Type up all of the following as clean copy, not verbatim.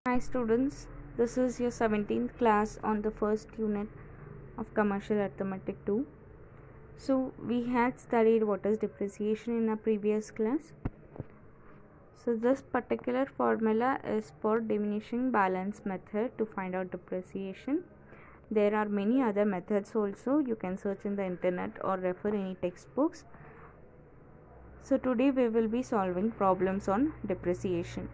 Hi students, this is your 17th class on the first unit of Commercial Arithmetic 2. So we had studied what is depreciation in a previous class. So this particular formula is for diminishing balance method to find out depreciation. There are many other methods also. You can search in the internet or refer any textbooks. So today we will be solving problems on depreciation.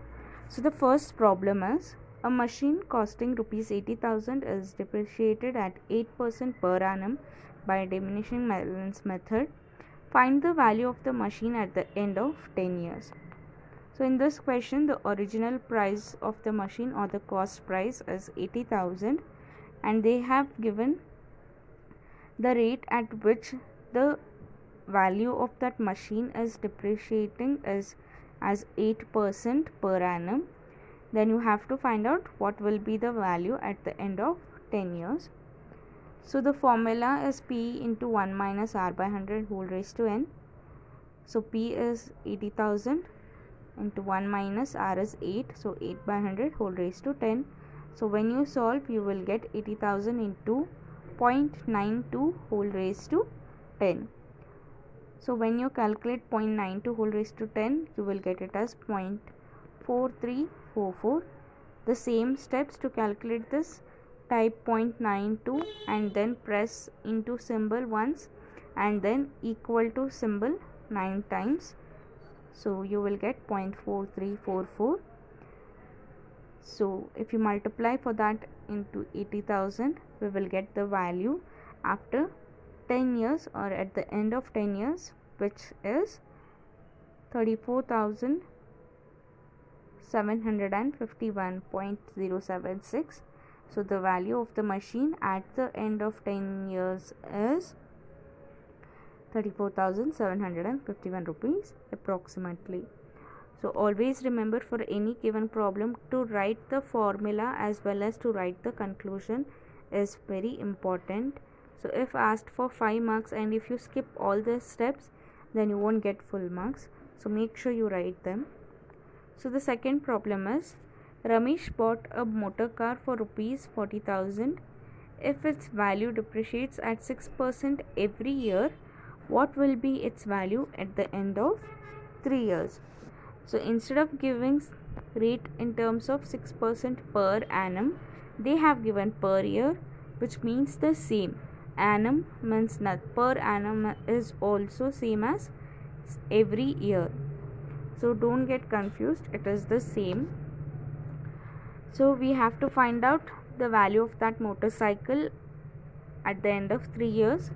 So the first problem is a machine costing rupees 80,000 is depreciated at 8% per annum by diminishing balance method. Find the value of the machine at the end of 10 years. So in this question, the original price of the machine or the cost price is 80,000 and they have given the rate at which the value of that machine is depreciating is as 8% per annum. Then you have to find out what will be the value at the end of 10 years. So the formula is P into 1 minus R by 100 whole raised to N. So P is 80,000 into 1 minus R is 8. So 8 by 100 whole raised to 10. So when you solve, you will get 80,000 into 0.92 whole raised to 10. So when you calculate 0.92 whole raised to 10, you will get it as 0.4344. The same steps to calculate this: type 0.92 and then press into symbol once and then equal to symbol 9 times. So you will get 0.4344. So if you multiply for that into 80,000, we will get the value after 10 years or at the end of 10 years, which is 34,751.076. So the value of the machine at the end of 10 years is 34,751 rupees approximately. So always remember, for any given problem, to write the formula as well as to write the conclusion is very important. So if asked for 5 marks and if you skip all the steps, then you won't get full marks. So make sure you write them. So the second problem is Ramesh bought a motor car for rupees 40,000. If its value depreciates at 6% every year, what will be its value at the end of 3 years? So instead of giving rate in terms of 6% per annum, they have given per year, which means the same. Annum means not per annum is also same as every year. So don't get confused, it is the same. So we have to find out the value of that motorcycle at the end of 3 years.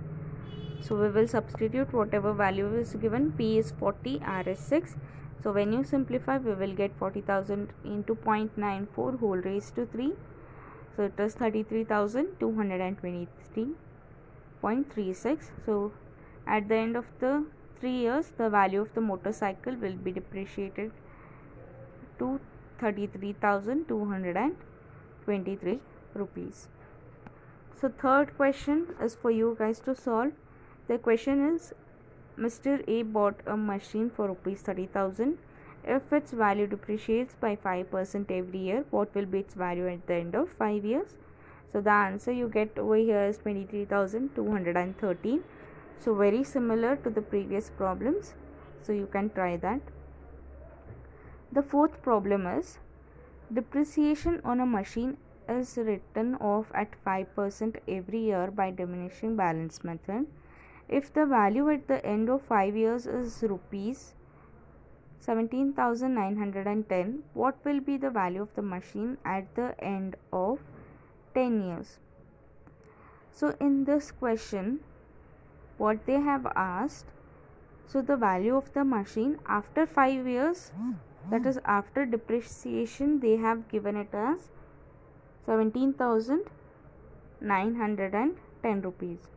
So we will substitute whatever value is given. P is 40, R is 6. So when you simplify, we will get 40,000 into 0.94 whole raised to 3. So it is 33,223.36. So at the end of the 3 years, the value of the motorcycle will be depreciated to 33,223 rupees. So third question is for you guys to solve. The question is, Mr. A bought a machine for rupees 30,000. If its value depreciates by 5% every year, what will be its value at the end of 5 years? So the answer you get over here is 23,213. So very similar to the previous problems. So you can try that. The fourth problem is depreciation on a machine is written off at 5% every year by diminishing balance method. If the value at the end of 5 years is rupees 17,910, what will be the value of the machine at the end of 10 years? So in this question, what they have asked, so the value of the machine after 5 years, that is after depreciation, they have given it as 17,910 rupees.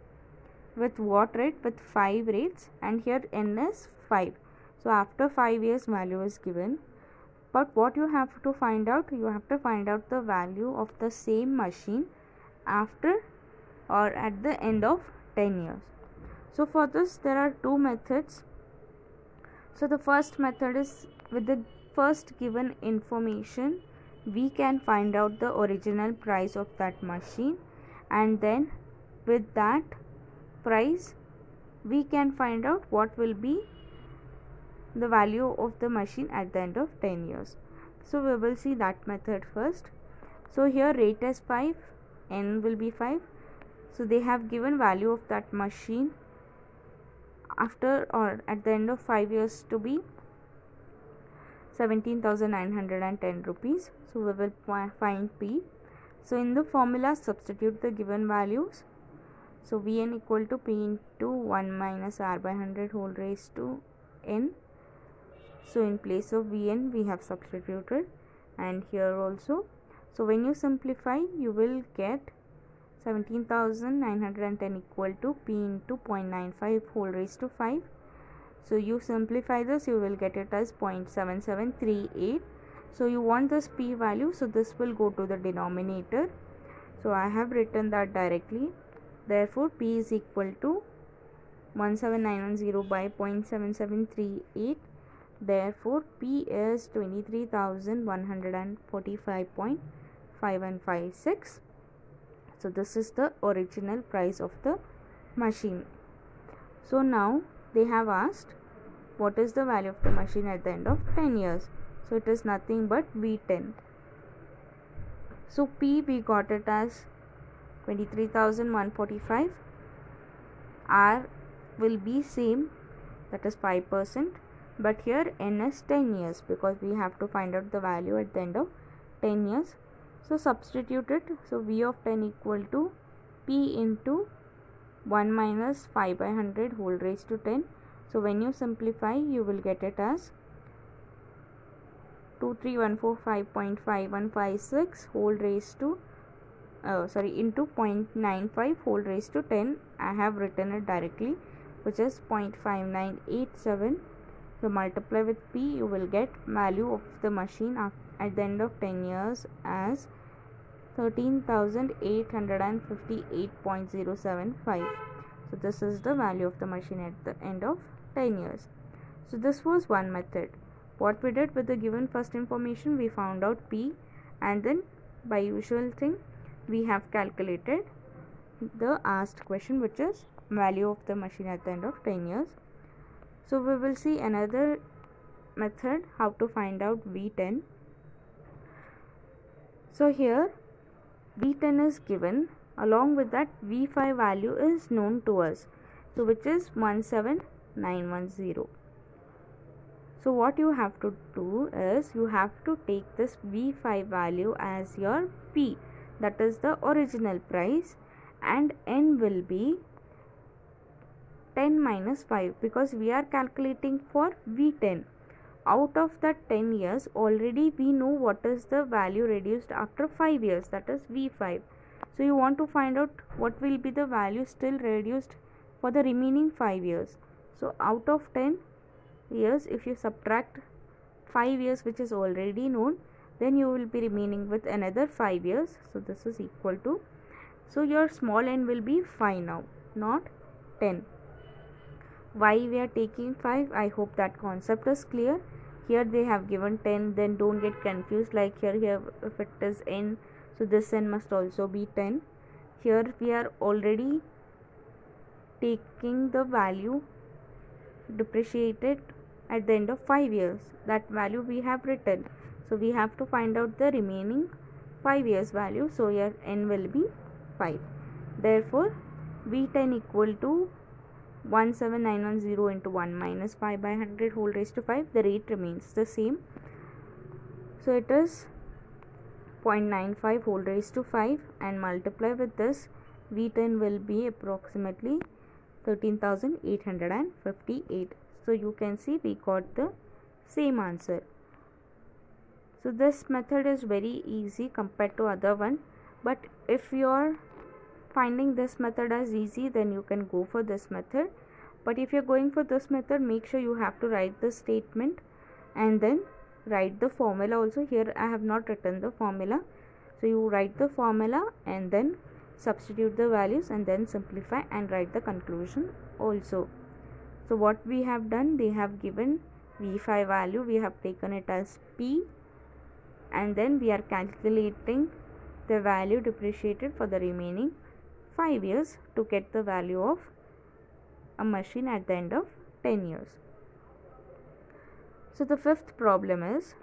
With what rate? With 5 rates, and here n is 5. So after 5 years value is given. But what you have to find out? You have to find out the value of the same machine after or at the end of 10 years. So for this there are two methods. So the first method is, with the first given information, we can find out the original price of that machine, and then with that price we can find out what will be the value of the machine at the end of 10 years. So we will see that method first. So here rate is 5, n will be 5. So they have given value of that machine after or at the end of 5 years to be 17,910 rupees. So we will find P. So in the formula substitute the given values. So Vn equal to P into 1 minus R by 100 whole raised to n. So in place of Vn we have substituted, and here also. So when you simplify you will get 17,910 equal to P into 0.95 whole raised to 5. So you simplify this, you will get it as 0.7738. So you want this P value, so this will go to the denominator. So I have written that directly. Therefore P is equal to 17910 by 0.7738. Therefore P is 23,145.5156. So this is the original price of the machine. So now they have asked what is the value of the machine at the end of 10 years. So it is nothing but V10. So P we got it as 23,145. R will be same, that is 5%, but here n is 10 years because we have to find out the value at the end of 10 years. So substitute it. So V of 10 equal to P into 1 minus 5 by 100 whole raised to 10. So when you simplify you will get it as 23,145.5156 whole raised to into 0.95 whole raised to 10. I have written it directly, which is 0.5987. So multiply with P, you will get value of the machine at the end of 10 years as 13,858.075. So this is the value of the machine at the end of 10 years. So this was one method. What we did with the given first information, we found out P, and then by usual thing we have calculated the asked question, which is value of the machine at the end of 10 years. So we will see another method how to find out V10. So here V10 is given, along with that V5 value is known to us, so which is 17910. So what you have to do is you have to take this V5 value as your P, that is the original price, and n will be 10 minus 5 because we are calculating for V10. Out of that 10 years already we know what is the value reduced after 5 years, that is V5. So you want to find out what will be the value still reduced for the remaining 5 years. So out of 10 years, if you subtract 5 years which is already known, then you will be remaining with another 5 years. So this is equal to, so your small n will be 5 now, not 10. Why we are taking 5? I hope that concept is clear. Here they have given 10, then don't get confused like here if it is n, so this n must also be 10. Here we are already taking the value depreciated at the end of 5 years. That value we have written. So we have to find out the remaining 5 years value. So here n will be 5. Therefore V10 equal to 17910 into 1 minus 5 by 100 whole raised to 5. The rate remains the same. So it is 0.95 whole raised to 5, and multiply with this, V10 will be approximately 13,858. So you can see we got the same answer. So this method is very easy compared to other one, but if you are finding this method as easy, then you can go for this method. But if you are going for this method, make sure you have to write the statement and then write the formula also. Here I have not written the formula, so you write the formula and then substitute the values and then simplify and write the conclusion also. So what we have done, they have given V5 value, we have taken it as P, and then we are calculating the value depreciated for the remaining 5 years to get the value of a machine at the end of 10 years. So the fifth problem is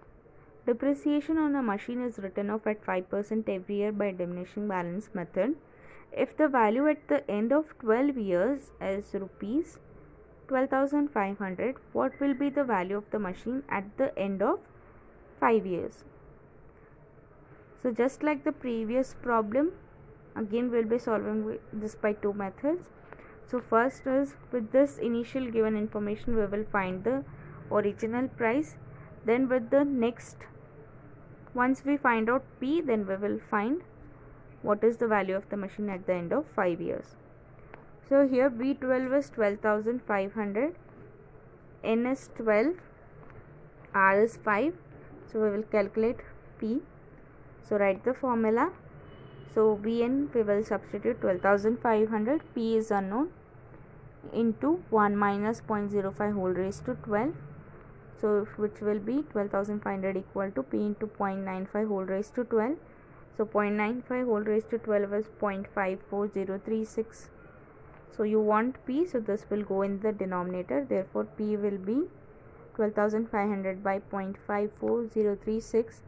depreciation on a machine is written off at 5% every year by diminishing balance method. If the value at the end of 12 years is rupees 12,500, what will be the value of the machine at the end of 5 years? So just like the previous problem, again we'll be solving this by two methods. So first is, with this initial given information we will find the original price. Then with the next, once we find out P, then we will find what is the value of the machine at the end of 5 years. So here V12 is 12,500, N is 12, R is 5. So we will calculate P. So write the formula. So Vn we will substitute 12,500, P is unknown, into 1 minus 0.05 whole raised to 12. So which will be 12,500 equal to P into 0.95 whole raised to 12. So 0.95 whole raised to 12 is 0.54036. So you want P, so this will go in the denominator. Therefore P will be 12,500 by 0.54036.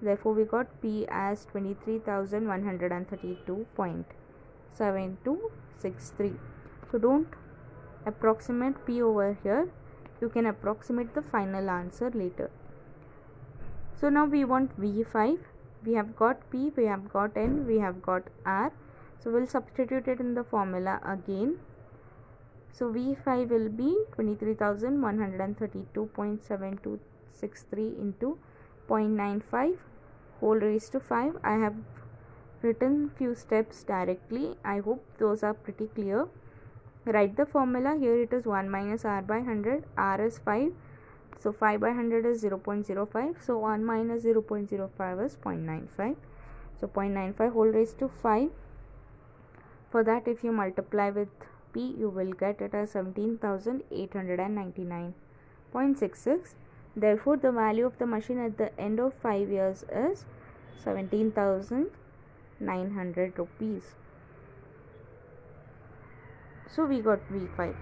Therefore we got P as 23,132.7263. So don't approximate P over here, you can approximate the final answer later. So now we want V5. We have got P, we have got N, we have got R. So we'll substitute it in the formula again. So V5 will be 23,132.7263 into 0.95 whole raised to 5. I have written few steps directly. I hope those are pretty clear. Write the formula. Here it is 1 minus R by 100. R is 5. So 5 by 100 is 0.05. So 1 minus 0.05 is 0.95. So 0.95 whole raised to 5. For that, if you multiply with P, you will get it as 17,899.66. Therefore, the value of the machine at the end of 5 years is 17,900 rupees. So we got V5.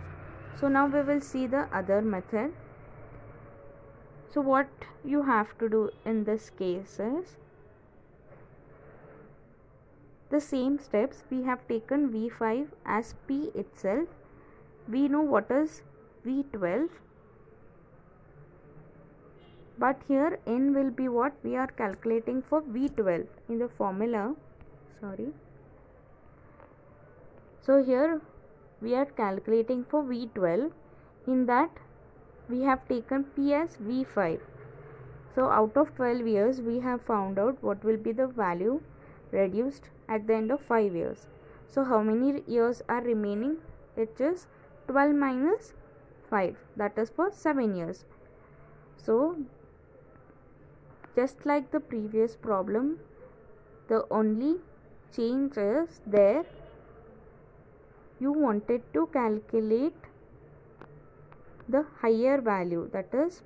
So now we will see the other method. So what you have to do in this case is the same steps. We have taken V5 as P itself. We know what is V12, but here N will be what we are calculating for V12 in the formula. So here we are calculating for V12. In that we have taken P as V5. So out of 12 years we have found out what will be the value reduced at the end of 5 years. So how many years are remaining? It is 12 minus 5, that is for 7 years. So just like the previous problem, the only change is there you wanted to calculate the higher value, that is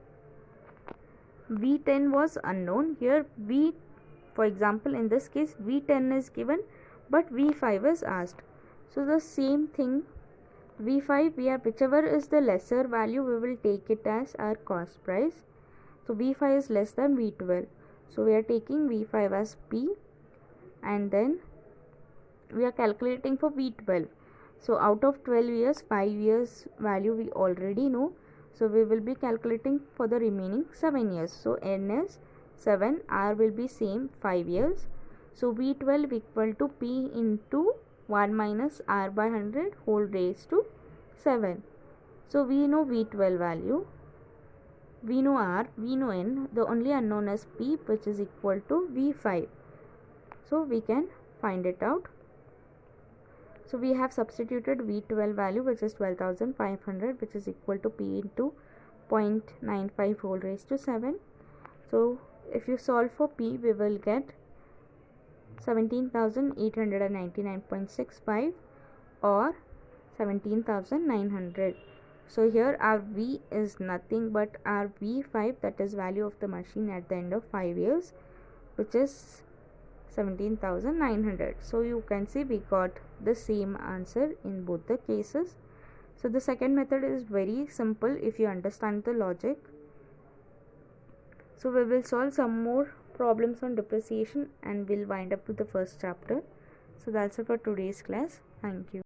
V10 was unknown. Here V, for example in this case V10 is given but V5 is asked. So the same thing, V5 we have, whichever is the lesser value we will take it as our cost price. So V5 is less than V12, so we are taking V5 as P, and then we are calculating for V12. So out of 12 years, 5 years value we already know, so we will be calculating for the remaining 7 years. So N is 7, R will be same 5 years. So V12 equal to P into 1 minus R by 100 whole raised to 7. So we know V12 value, we know R, we know N, the only unknown is P, which is equal to V5. So we can find it out. So we have substituted V12 value, which is 12,500, which is equal to P into 0.95 whole raised to 7. So if you solve for P, we will get 17,899.65 or 17,900. So here our V is nothing but our V5, that is value of the machine at the end of 5 years, which is 17,900. So you can see we got the same answer in both the cases. So the second method is very simple if you understand the logic. So we will solve some more problems on depreciation and we'll wind up with the first chapter. So that's it for today's class. Thank you.